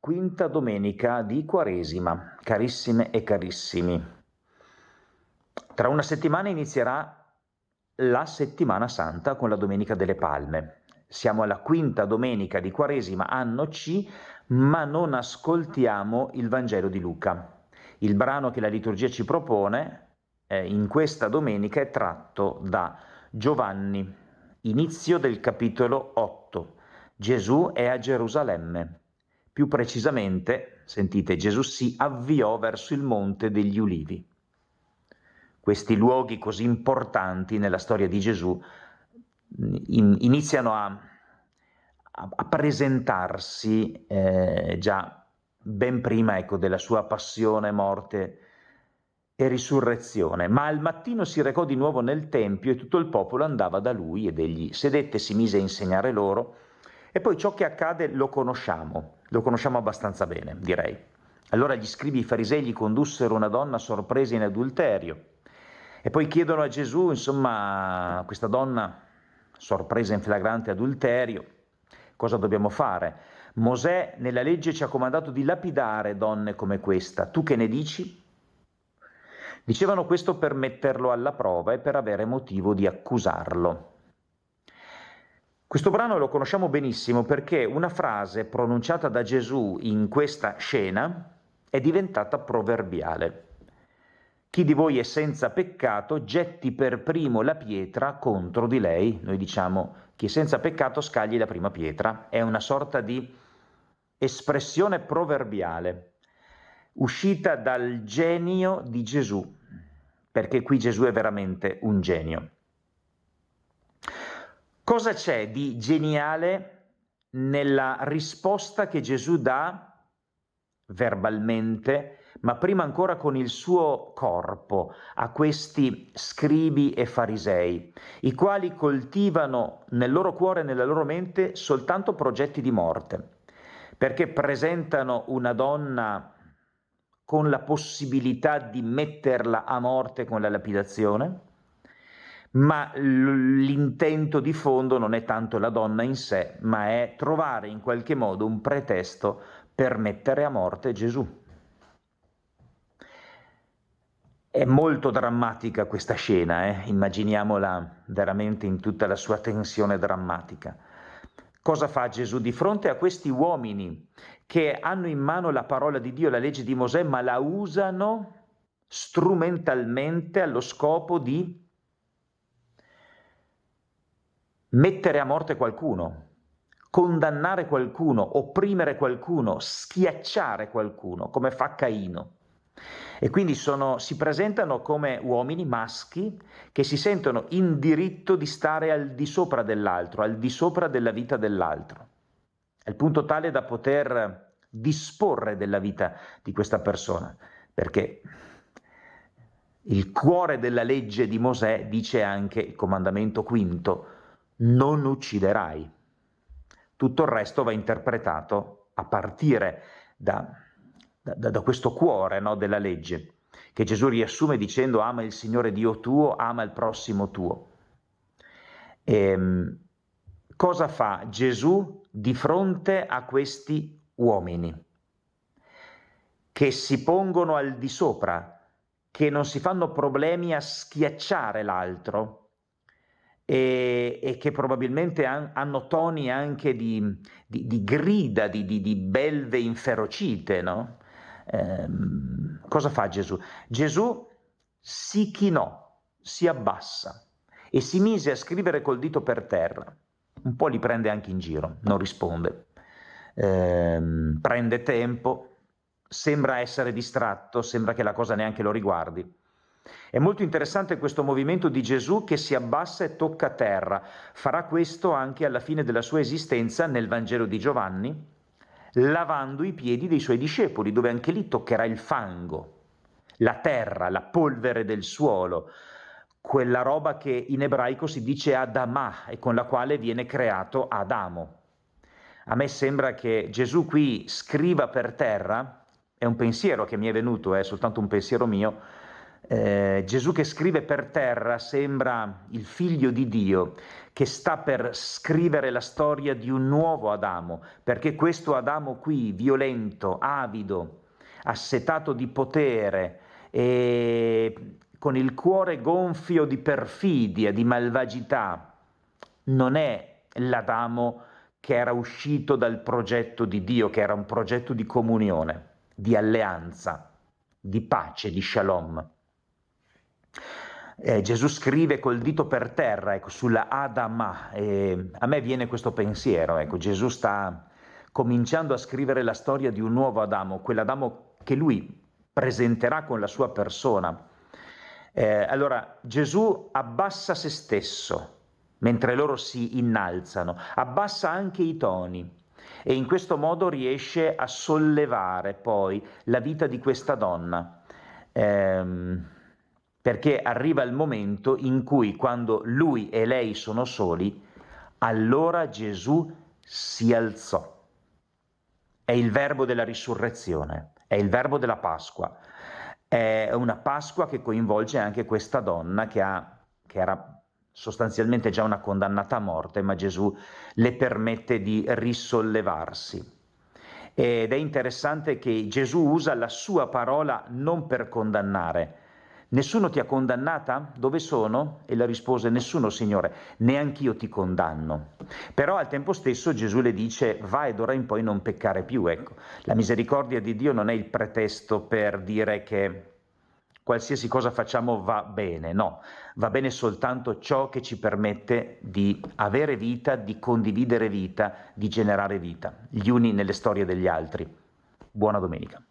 quinta domenica di Quaresima, carissime e carissimi. Tra una settimana inizierà la Settimana Santa con la Domenica delle Palme. Siamo alla quinta domenica di Quaresima, anno C, ma non ascoltiamo il Vangelo di Luca. Il brano che la liturgia ci propone in questa domenica è tratto da Giovanni, inizio del capitolo 8. Gesù è a Gerusalemme. Più precisamente, sentite, Gesù si avviò verso il Monte degli Ulivi. Questi luoghi così importanti nella storia di Gesù iniziano a presentarsi già ben prima, ecco, della sua passione, morte e risurrezione. Ma al mattino si recò di nuovo nel Tempio e tutto il popolo andava da lui ed egli sedette, si mise a insegnare loro. E poi ciò che accade lo conosciamo abbastanza bene, direi. Allora gli scribi e i farisei gli condussero una donna sorpresa in adulterio e poi chiedono a Gesù, insomma, questa donna sorpresa in flagrante adulterio, cosa dobbiamo fare? Mosè nella legge ci ha comandato di lapidare donne come questa, tu che ne dici? Dicevano questo per metterlo alla prova e per avere motivo di accusarlo. Questo brano lo conosciamo benissimo perché una frase pronunciata da Gesù in questa scena è diventata proverbiale. Chi di voi è senza peccato getti per primo la pietra contro di lei. Noi diciamo chi è senza peccato scagli la prima pietra. È una sorta di espressione proverbiale uscita dal genio di Gesù, perché qui Gesù è veramente un genio. Cosa c'è di geniale nella risposta che Gesù dà verbalmente, ma prima ancora con il suo corpo, a questi scribi e farisei, i quali coltivano nel loro cuore e nella loro mente soltanto progetti di morte, perché presentano una donna con la possibilità di metterla a morte con la lapidazione, ma l'intento di fondo non è tanto la donna in sé, ma è trovare in qualche modo un pretesto per mettere a morte Gesù. È molto drammatica questa scena, immaginiamola veramente in tutta la sua tensione drammatica. Cosa fa Gesù di fronte a questi uomini che hanno in mano la parola di Dio, la legge di Mosè, ma la usano strumentalmente allo scopo di mettere a morte qualcuno, condannare qualcuno, opprimere qualcuno, schiacciare qualcuno, come fa Caino. E quindi si presentano come uomini maschi che si sentono in diritto di stare al di sopra dell'altro, al di sopra della vita dell'altro, al punto tale da poter disporre della vita di questa persona, perché il cuore della legge di Mosè dice anche, il comandamento quinto, non ucciderai. Tutto il resto va interpretato a partire da questo cuore, no, della legge, che Gesù riassume dicendo ama il Signore Dio tuo, ama il prossimo tuo. Cosa fa Gesù di fronte a questi uomini che si pongono al di sopra, che non si fanno problemi a schiacciare l'altro e che probabilmente hanno toni anche di grida, di belve inferocite, no? Cosa fa Gesù? Gesù si chinò, si abbassa e si mise a scrivere col dito per terra. Un po' li prende anche in giro, non risponde. Prende tempo, sembra essere distratto, sembra che la cosa neanche lo riguardi. È molto interessante questo movimento di Gesù che si abbassa e tocca terra. Farà questo anche alla fine della sua esistenza nel Vangelo di Giovanni, lavando i piedi dei suoi discepoli, dove anche lì toccherà il fango, la terra, la polvere del suolo, quella roba che in ebraico si dice Adamah e con la quale viene creato Adamo. A me sembra che Gesù qui scriva per terra, è un pensiero che mi è venuto, è soltanto un pensiero mio, Gesù che scrive per terra sembra il figlio di Dio che sta per scrivere la storia di un nuovo Adamo, perché questo Adamo qui, violento, avido, assetato di potere e con il cuore gonfio di perfidia, di malvagità, non è l'Adamo che era uscito dal progetto di Dio, che era un progetto di comunione, di alleanza, di pace, di shalom. Gesù scrive col dito per terra, ecco, sulla Adama, e a me viene questo pensiero, ecco, Gesù sta cominciando a scrivere la storia di un nuovo Adamo, quell'Adamo che lui presenterà con la sua persona. Allora, Gesù abbassa se stesso, mentre loro si innalzano, abbassa anche i toni e in questo modo riesce a sollevare poi la vita di questa donna. Perché arriva il momento in cui quando lui e lei sono soli, allora Gesù si alzò. È il verbo della risurrezione, è il verbo della Pasqua. È una Pasqua che coinvolge anche questa donna che era sostanzialmente già una condannata a morte, ma Gesù le permette di risollevarsi. Ed è interessante che Gesù usa la sua parola non per condannare. Nessuno ti ha condannata? Dove sono? E le rispose: nessuno, Signore, neanch'io ti condanno. Però al tempo stesso Gesù le dice: va e d'ora in poi non peccare più. Ecco, la misericordia di Dio non è il pretesto per dire che qualsiasi cosa facciamo va bene, no, va bene soltanto ciò che ci permette di avere vita, di condividere vita, di generare vita, gli uni nelle storie degli altri. Buona domenica.